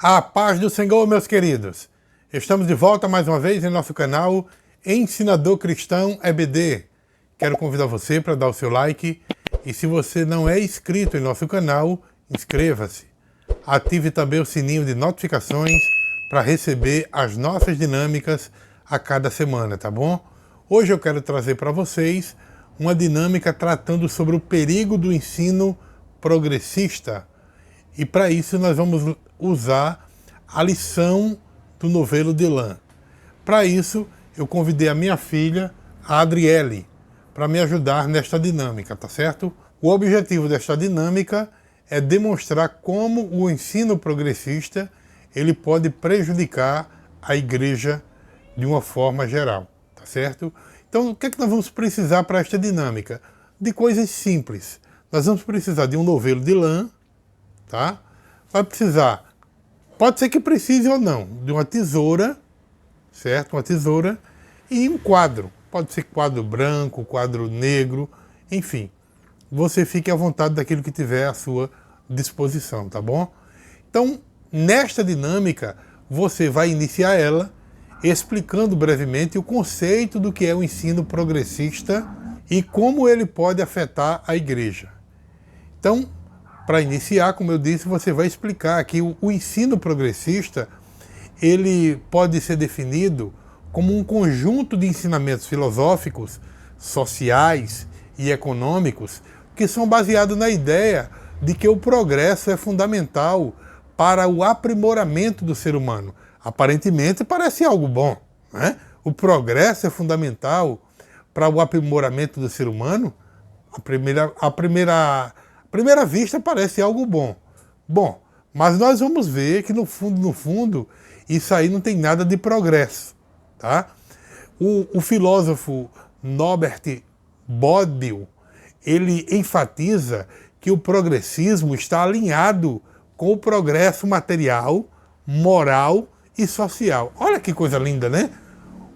A paz do Senhor, meus queridos. Estamos de volta mais uma vez em nosso canal Ensinador Cristão EBD. Quero convidar você para dar o seu like e se você não é inscrito em nosso canal, inscreva-se. Ative também o sininho de notificações para receber as nossas dinâmicas a cada semana, tá bom? Hoje eu quero trazer para vocês uma dinâmica tratando sobre o perigo do ensino progressista. E para isso nós vamos usar a lição do novelo de Lã. Para isso eu convidei a minha filha, a Adriele, para me ajudar nesta dinâmica, tá certo? O objetivo desta dinâmica é demonstrar como o ensino progressista ele pode prejudicar a igreja de uma forma geral, tá certo? Então o que é que nós vamos precisar para esta dinâmica? De coisas simples. Nós vamos precisar de um novelo de lã, tá? Vai precisar, pode ser que precise ou não, de uma tesoura, certo? Uma tesoura e um quadro. Pode ser quadro branco, quadro negro, enfim. Você fique à vontade daquilo que tiver à sua disposição, tá bom? Então, nesta dinâmica, você vai iniciar ela explicando brevemente o conceito do que é o ensino progressista e como ele pode afetar a igreja. Então, para iniciar, como eu disse, você vai explicar que o ensino progressista ele pode ser definido como um conjunto de ensinamentos filosóficos, sociais e econômicos que são baseados na ideia de que o progresso é fundamental para o aprimoramento do ser humano. Aparentemente parece algo bom, né? O progresso é fundamental para o aprimoramento do ser humano. À primeira vista parece algo bom. Bom, mas nós vamos ver que no fundo, isso aí não tem nada de progresso, tá? O filósofo Norbert Bobbio, ele enfatiza que o progressismo está alinhado com o progresso material, moral e social. Olha que coisa linda, né?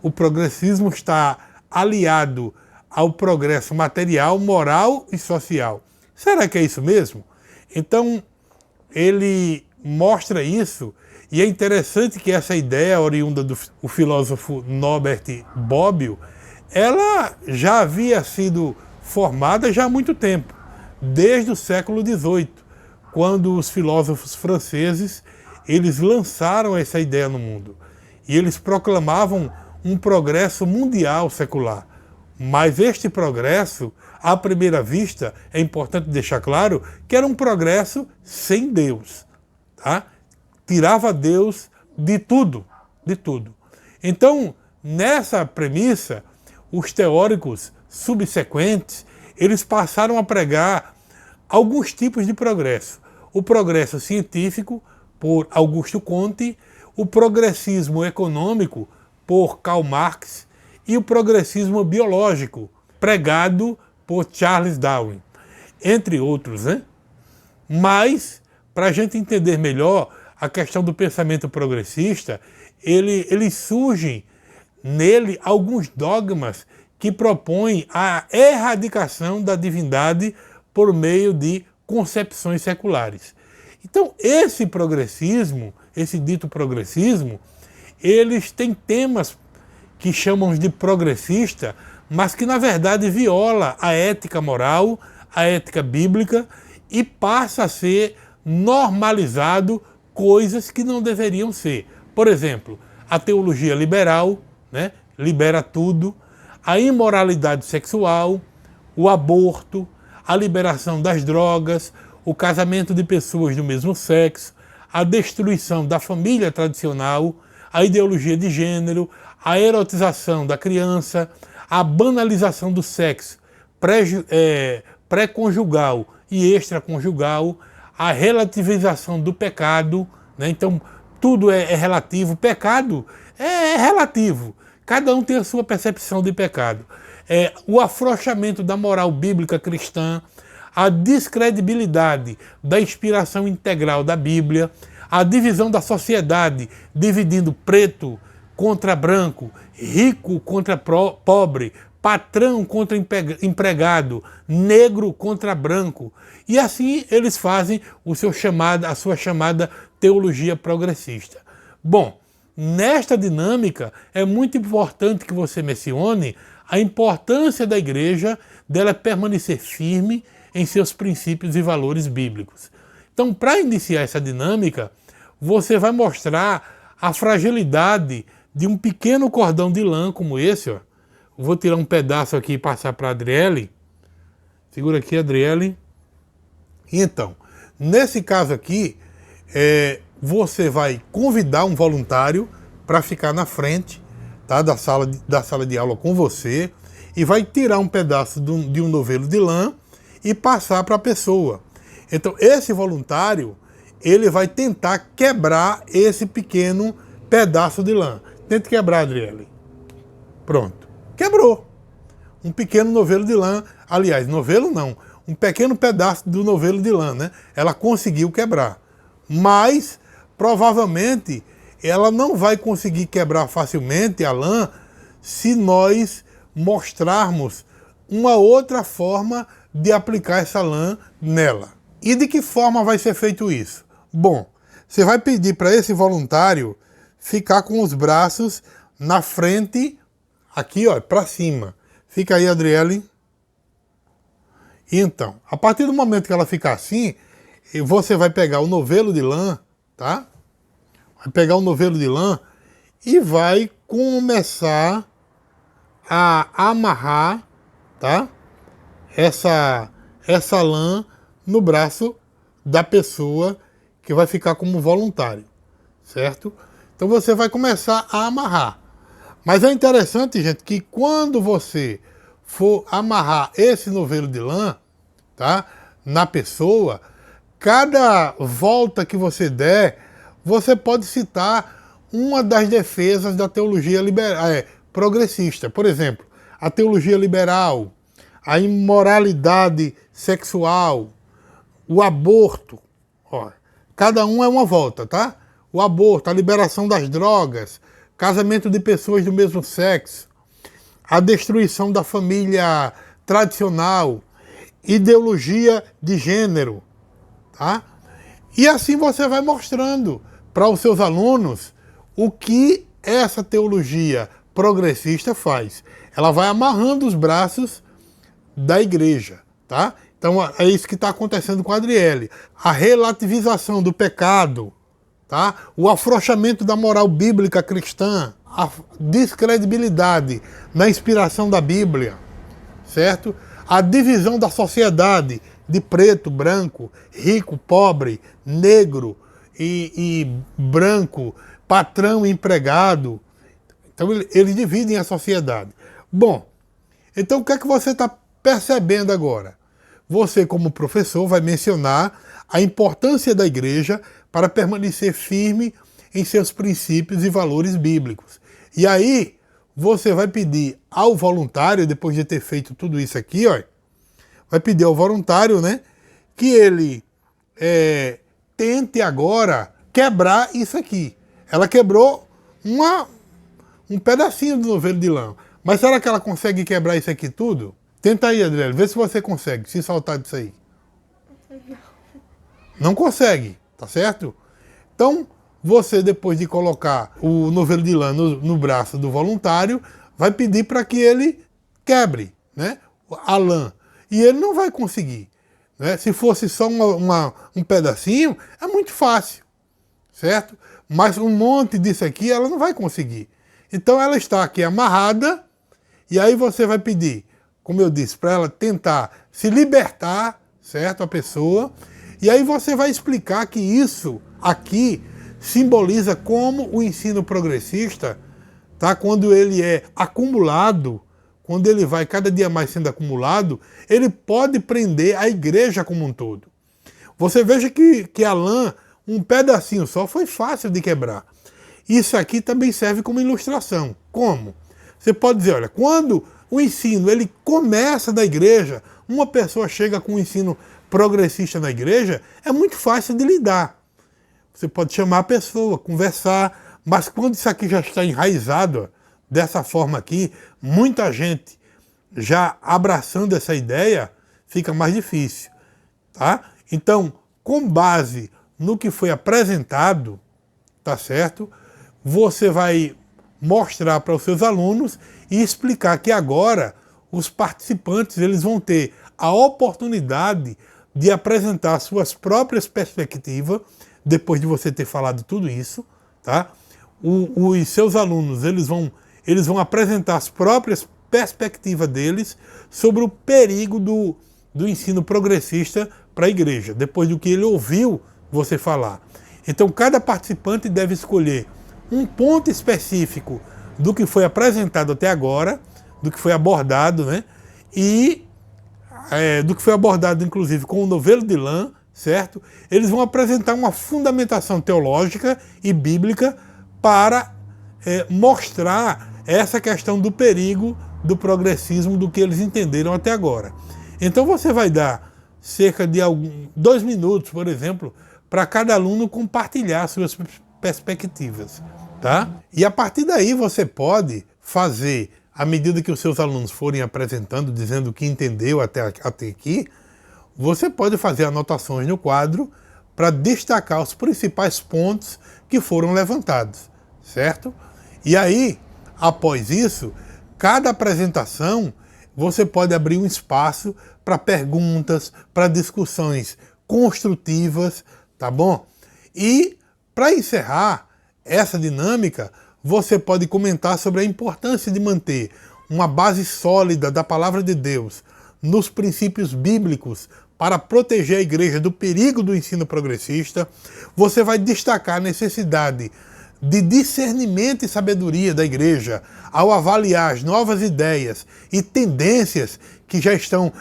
O progressismo está aliado ao progresso material, moral e social. Será que é isso mesmo? Então, ele mostra isso, e é interessante que essa ideia oriunda do filósofo Norbert Bobbio, ela já havia sido formada já há muito tempo, desde o século XVIII, quando os filósofos franceses eles lançaram essa ideia no mundo. E eles proclamavam um progresso mundial secular. Mas este progresso, à primeira vista, é importante deixar claro que era um progresso sem Deus. Tá? Tirava Deus de tudo, de tudo. Então, nessa premissa, os teóricos subsequentes, eles passaram a pregar alguns tipos de progresso. O progresso científico, por Augusto Comte, o progressismo econômico, por Karl Marx, e o progressismo biológico, pregado por Charles Darwin, entre outros, né? Mas, para a gente entender melhor a questão do pensamento progressista, ele surgem nele alguns dogmas que propõem a erradicação da divindade por meio de concepções seculares. Então, esse progressismo, esse dito progressismo, eles têm temas que chamam de progressista, mas que na verdade viola a ética moral, a ética bíblica e passa a ser normalizado coisas que não deveriam ser. Por exemplo, a teologia liberal, né, libera tudo, a imoralidade sexual, o aborto, a liberação das drogas, o casamento de pessoas do mesmo sexo, a destruição da família tradicional, a ideologia de gênero, a erotização da criança, a banalização do sexo pré-conjugal e extraconjugal, a relativização do pecado, né? Então tudo é relativo, pecado é relativo, cada um tem a sua percepção de pecado. O afrouxamento da moral bíblica cristã, a descredibilidade da inspiração integral da Bíblia, a divisão da sociedade, dividindo preto contra branco, rico contra pobre, patrão contra empregado, negro contra branco. E assim eles fazem a sua chamada teologia progressista. Bom, nesta dinâmica é muito importante que você mencione a importância da igreja dela permanecer firme em seus princípios e valores bíblicos. Então, para iniciar essa dinâmica, você vai mostrar a fragilidade de um pequeno cordão de lã como esse, ó. Vou tirar um pedaço aqui e passar para a Adriele. Segura aqui, Adriele. Então, nesse caso aqui, você vai convidar um voluntário para ficar na frente, tá, da sala de aula com você e vai tirar um pedaço de um novelo de lã e passar para a pessoa. Então, esse voluntário, ele vai tentar quebrar esse pequeno pedaço de lã. Tente quebrar, Adriele. Pronto. Quebrou. Um pequeno novelo de lã. Aliás, novelo não. Um pequeno pedaço do novelo de lã, né? Ela conseguiu quebrar. Mas, provavelmente, ela não vai conseguir quebrar facilmente a lã se nós mostrarmos uma outra forma de aplicar essa lã nela. E de que forma vai ser feito isso? Bom, você vai pedir para esse voluntário ficar com os braços na frente, aqui, ó, para cima. Fica aí, Adriele. Então, a partir do momento que ela ficar assim, você vai pegar o novelo de lã, tá? Vai pegar o novelo de lã e vai começar a amarrar, tá? Essa lã no braço da pessoa que vai ficar como voluntário, certo? Então você vai começar a amarrar. Mas é interessante, gente, que quando você for amarrar esse novelo de lã, tá, na pessoa, cada volta que você der, você pode citar uma das defesas da teologia progressista. Por exemplo, a teologia liberal, a imoralidade sexual, o aborto. Ó, cada um é uma volta, tá? O aborto, a liberação das drogas, casamento de pessoas do mesmo sexo, a destruição da família tradicional, ideologia de gênero, tá? E assim você vai mostrando para os seus alunos o que essa teologia progressista faz. Ela vai amarrando os braços da igreja, tá? Então é isso que está acontecendo com a Adriele. A relativização do pecado, tá? O afrouxamento da moral bíblica cristã, a descredibilidade na inspiração da Bíblia, certo? A divisão da sociedade de preto, branco, rico, pobre, negro e branco, patrão e empregado. Então eles dividem a sociedade. Bom, então o que é que você está percebendo agora? Você, como professor, vai mencionar a importância da igreja para permanecer firme em seus princípios e valores bíblicos. E aí, você vai pedir ao voluntário, depois de ter feito tudo isso aqui, ó, vai pedir ao voluntário, né, que ele tente agora quebrar isso aqui. Ela quebrou um pedacinho do novelo de lã. Mas será que ela consegue quebrar isso aqui tudo? Tenta aí, Adriele, vê se você consegue se soltar disso aí. Não consegue, tá certo? Então, você, depois de colocar o novelo de lã no braço do voluntário, vai pedir para que ele quebre, né, a lã. E ele não vai conseguir, né? Se fosse só um pedacinho, é muito fácil, certo? Mas um monte disso aqui, ela não vai conseguir. Então, ela está aqui amarrada, e aí você vai pedir, como eu disse, para ela tentar se libertar, certo? A pessoa. E aí você vai explicar que isso aqui simboliza como o ensino progressista, tá? Quando ele é acumulado, quando ele vai cada dia mais sendo acumulado, ele pode prender a igreja como um todo. Você veja que a lã, um pedacinho só, foi fácil de quebrar. Isso aqui também serve como ilustração. Como? Você pode dizer, olha, quando o ensino ele começa da igreja, uma pessoa chega com um ensino progressista na igreja, é muito fácil de lidar. Você pode chamar a pessoa, conversar, mas quando isso aqui já está enraizado, ó, dessa forma aqui, muita gente já abraçando essa ideia, fica mais difícil, tá? Então, com base no que foi apresentado, tá certo? Você vai mostrar para os seus alunos e explicar que agora os participantes eles vão ter a oportunidade de apresentar suas próprias perspectivas, depois de você ter falado tudo isso, tá? Os seus alunos eles vão apresentar as próprias perspectivas deles sobre o perigo do ensino progressista para a igreja, depois do que ele ouviu você falar. Então cada participante deve escolher um ponto específico do que foi apresentado até agora, do que foi abordado, né? E do que foi abordado, inclusive, com o novelo de lã, certo? Eles vão apresentar uma fundamentação teológica e bíblica para mostrar essa questão do perigo do progressismo, do que eles entenderam até agora. Então você vai dar cerca de 2 minutos, por exemplo, para cada aluno compartilhar suas perspectivas, tá? E a partir daí você pode fazer, à medida que os seus alunos forem apresentando, dizendo o que entendeu até aqui, você pode fazer anotações no quadro para destacar os principais pontos que foram levantados, certo? E aí, após isso, cada apresentação, você pode abrir um espaço para perguntas, para discussões construtivas, tá bom? E, para encerrar essa dinâmica, você pode comentar sobre a importância de manter uma base sólida da palavra de Deus nos princípios bíblicos para proteger a igreja do perigo do ensino progressista. Você vai destacar a necessidade de discernimento e sabedoria da igreja ao avaliar as novas ideias e tendências que já estão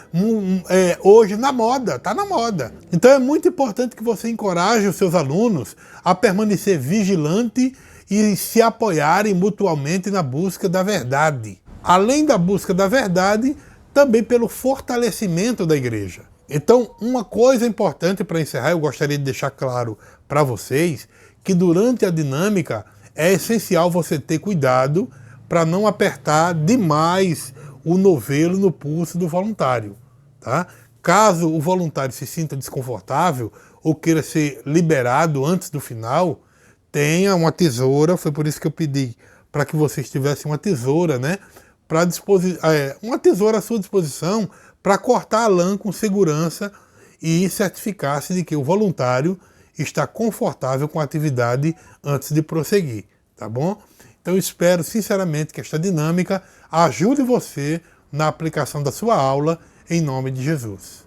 hoje na moda, está na moda. Então é muito importante que você encoraje os seus alunos a permanecer vigilante e se apoiarem mutuamente na busca da verdade. Além da busca da verdade, também pelo fortalecimento da igreja. Então, uma coisa importante para encerrar, eu gostaria de deixar claro para vocês, que durante a dinâmica é essencial você ter cuidado para não apertar demais o novelo no pulso do voluntário, tá? Caso o voluntário se sinta desconfortável ou queira ser liberado antes do final, tenha uma tesoura, foi por isso que eu pedi para que vocês tivessem uma tesoura, né? Uma tesoura à sua disposição para cortar a lã com segurança e certificar-se de que o voluntário está confortável com a atividade antes de prosseguir, tá bom? Então eu espero sinceramente que esta dinâmica ajude você na aplicação da sua aula, em nome de Jesus.